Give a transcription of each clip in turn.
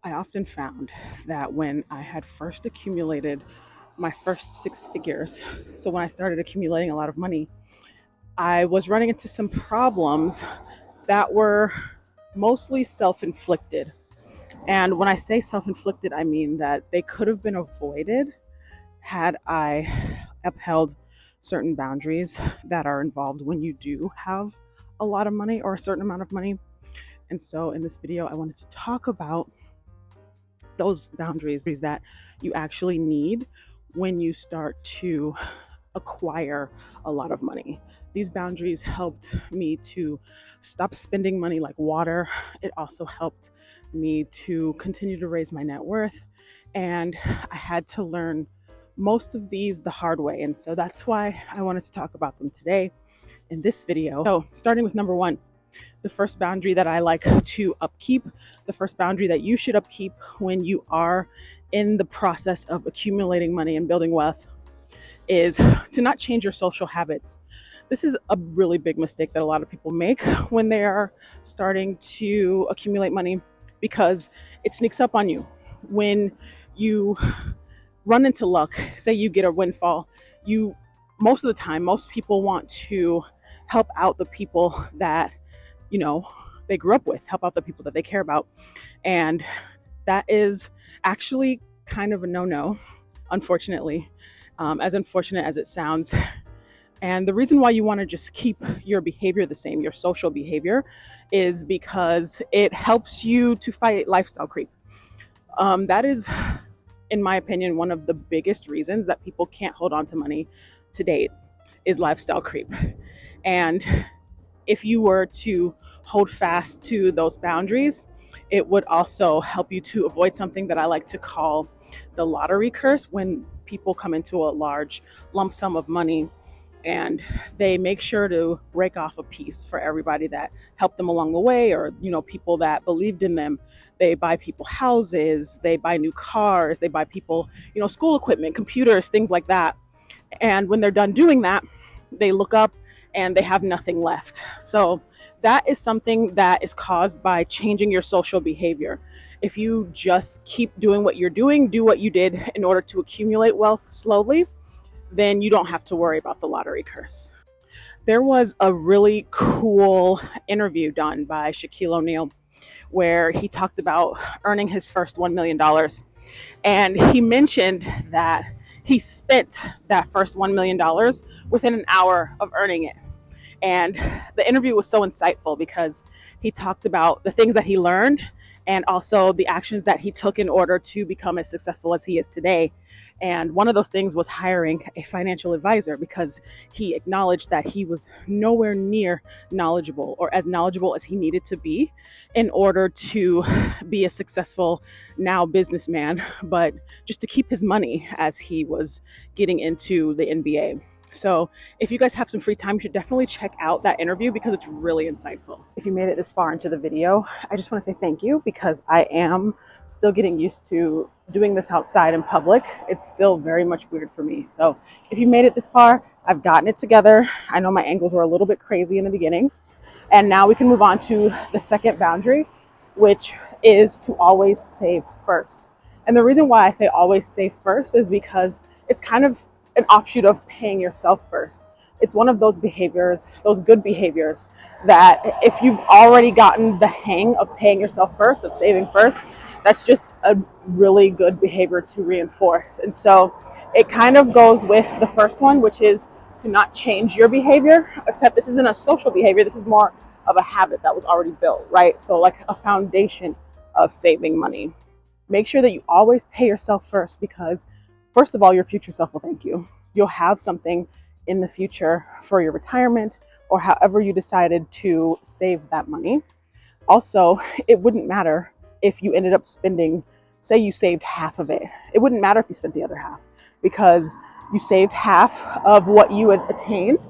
I often found that when I had first accumulated my first six figures, so when I started accumulating a lot of money, I was running into some problems that were mostly self inflicted. And when I say self inflicted, I mean that they could have been avoided had I upheld certain boundaries that are involved when you do have a lot of money or a certain amount of money. And so in this video, I wanted to talk about those boundaries that you actually need when you start to acquire a lot of money. These boundaries helped me to stop spending money like water. It also helped me to continue to raise my net worth. And I had to learn most of these the hard way. And so that's why I wanted to talk about them today in this video. So, starting with number one, the first boundary that I like to upkeep, the first boundary that you should upkeep when you are in the process of accumulating money and building wealth, is to not change your social habits. This is a really big mistake that a lot of people make when they are starting to accumulate money, because it sneaks up on you. When you run into luck, say you get a windfall, most of the time, most people want to help out the people that they grew up with, help out the people that they care about. And that is actually kind of a no-no, unfortunately, as unfortunate as it sounds. And the reason why you want to just keep your behavior the same, your social behavior, is because it helps you to fight lifestyle creep. That is, in my opinion, one of the biggest reasons that people can't hold on to money to date is lifestyle creep. And if you were to hold fast to those boundaries, it would also help you to avoid something that I like to call the lottery curse, when people come into a large lump sum of money and they make sure to break off a piece for everybody that helped them along the way, or people that believed in them. They buy people houses, they buy new cars, they buy people school equipment, computers, things like that. And when they're done doing that, they look up and they have nothing left. So that is something that is caused by changing your social behavior. If you just keep doing what you're doing, do what you did in order to accumulate wealth slowly, then you don't have to worry about the lottery curse. There was a really cool interview done by Shaquille O'Neal where he talked about earning his first $1 million. And he mentioned that he spent that first $1 million within an hour of earning it. And the interview was so insightful because he talked about the things that he learned and also the actions that he took in order to become as successful as he is today. And one of those things was hiring a financial advisor, because he acknowledged that he was nowhere near knowledgeable, or as knowledgeable as he needed to be in order to be a successful now businessman, but just to keep his money as he was getting into the NBA. So if you guys have some free time, you should definitely check out that interview because it's really insightful. If you made it this far into the video, I just want to say thank you, because I am still getting used to doing this outside in public. It's still very much weird for me. So if you made it this far, I've gotten it together. I know my angles were a little bit crazy in the beginning. And now we can move on to the second boundary, which is to always save first. And the reason why I say always save first is because it's kind of an offshoot of paying yourself first. It's one of those behaviors, those good behaviors, that if you've already gotten the hang of paying yourself first, of saving first, that's just a really good behavior to reinforce. And so it kind of goes with the first one, which is to not change your behavior, except this isn't a social behavior. This is more of a habit that was already built, right? So like a foundation of saving money. Make sure that you always pay yourself first, because first of all, your future self will thank you. You'll have something in the future for your retirement, or however you decided to save that money. Also, it wouldn't matter if you ended up spending, say you saved half of it. It wouldn't matter if you spent the other half, because you saved half of what you had attained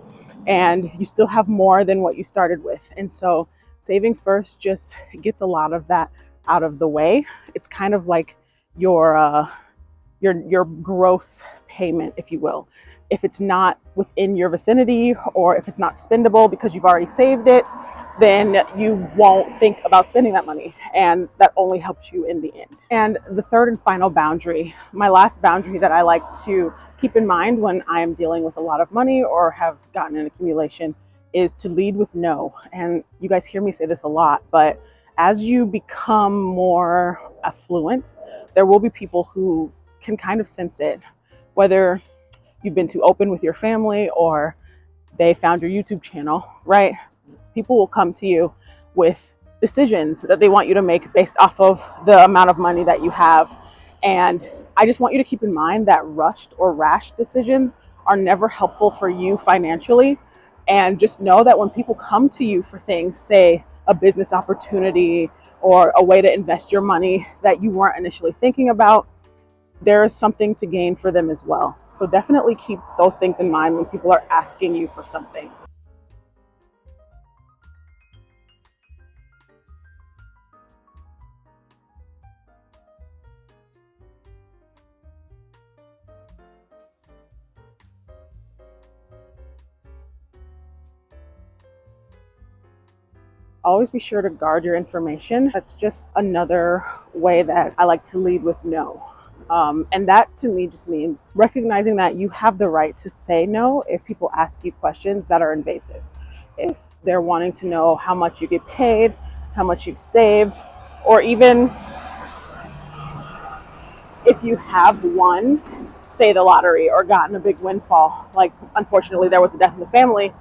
and you still have more than what you started with. And so saving first just gets a lot of that out of the way. It's kind of like your gross payment, if you will. If it's not within your vicinity, or if it's not spendable because you've already saved it, then you won't think about spending that money. And that only helps you in the end. And the third and final boundary, my last boundary that I like to keep in mind when I am dealing with a lot of money or have gotten an accumulation, is to lead with no. And you guys hear me say this a lot, but as you become more affluent, there will be people who can kind of sense it, whether you've been too open with your family or they found your YouTube channel, right? People will come to you with decisions that they want you to make based off of the amount of money that you have. And I just want you to keep in mind that rushed or rash decisions are never helpful for you financially. And just know that when people come to you for things, say a business opportunity or a way to invest your money that you weren't initially thinking about, there is something to gain for them as well. So definitely keep those things in mind when people are asking you for something. Always be sure to guard your information. That's just another way that I like to lead with no. And that to me just means recognizing that you have the right to say no if people ask you questions that are invasive. If they're wanting to know how much you get paid, how much you've saved, or even if you have won, say, the lottery or gotten a big windfall, like unfortunately there was a death in the family,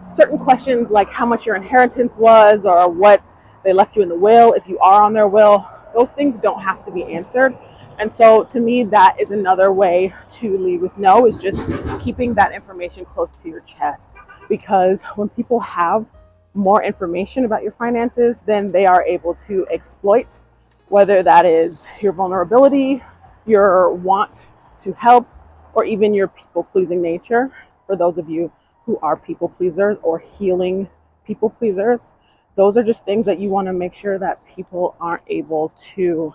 certain questions like how much your inheritance was or what they left you in the will, if you are on their will, those things don't have to be answered. And so to me, that is another way to lead with no, is just keeping that information close to your chest. Because when people have more information about your finances, then they are able to exploit, whether that is your vulnerability, your want to help, or even your people-pleasing nature. For those of you who are people pleasers or healing people pleasers, those are just things that you want to make sure that people aren't able to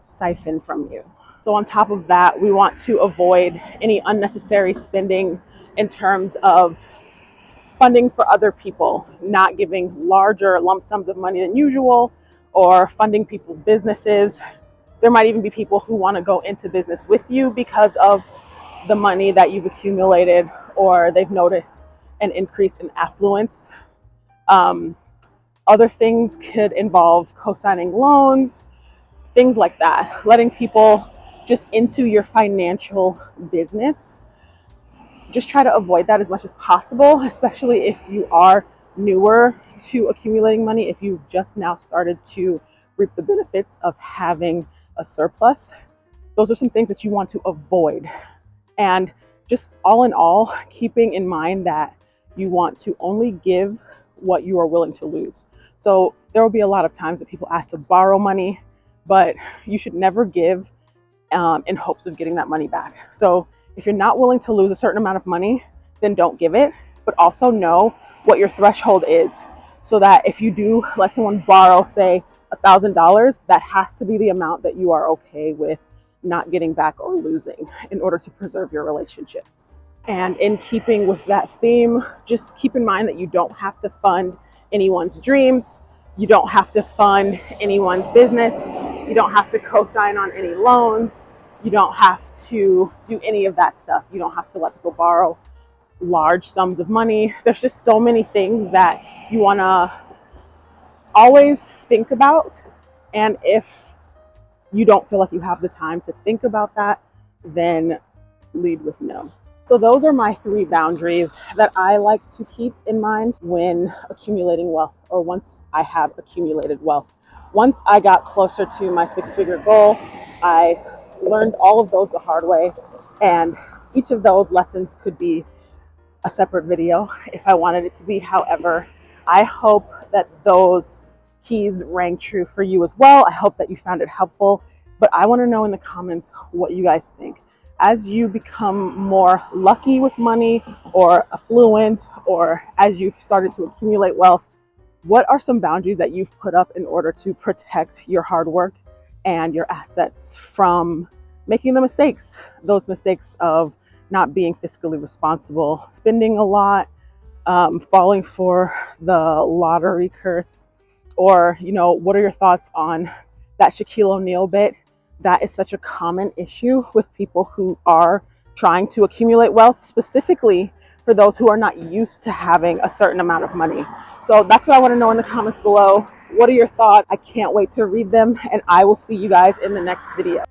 siphon from you. So on top of that, we want to avoid any unnecessary spending in terms of funding for other people, not giving larger lump sums of money than usual, or funding people's businesses. There might even be people who want to go into business with you because of the money that you've accumulated, or they've noticed an increase in affluence. Other things could involve co-signing loans, things like that. Letting people just into your financial business. Just try to avoid that as much as possible, especially if you are newer to accumulating money, if you just now started to reap the benefits of having a surplus. Those are some things that you want to avoid. And just all in all, keeping in mind that you want to only give what you are willing to lose. So there will be a lot of times that people ask to borrow money, but you should never give in hopes of getting that money back. So if you're not willing to lose a certain amount of money, then don't give it, but also know what your threshold is, so that if you do let someone borrow, say, $1,000, that has to be the amount that you are okay with not getting back or losing in order to preserve your relationships. And in keeping with that theme, just keep in mind that you don't have to fund anyone's dreams. You don't have to fund anyone's business. You don't have to co-sign on any loans. You don't have to do any of that stuff. You don't have to let people borrow large sums of money. There's just so many things that you want to always think about. And if you don't feel like you have the time to think about that, then lead with no. So those are my 3 boundaries that I like to keep in mind when accumulating wealth, or once I have accumulated wealth. Once I got closer to my 6-figure goal, I learned all of those the hard way. And each of those lessons could be a separate video if I wanted it to be. However, I hope that those keys rang true for you as well. I hope that you found it helpful, but I want to know in the comments what you guys think. As you become more lucky with money or affluent, or as you've started to accumulate wealth, what are some boundaries that you've put up in order to protect your hard work and your assets from making the mistakes? Those mistakes of not being fiscally responsible, spending a lot, falling for the lottery curse? Or, what are your thoughts on that Shaquille O'Neal bit? That is such a common issue with people who are trying to accumulate wealth, specifically for those who are not used to having a certain amount of money. So that's what I want to know in the comments below. What are your thoughts? I can't wait to read them, and I will see you guys in the next video.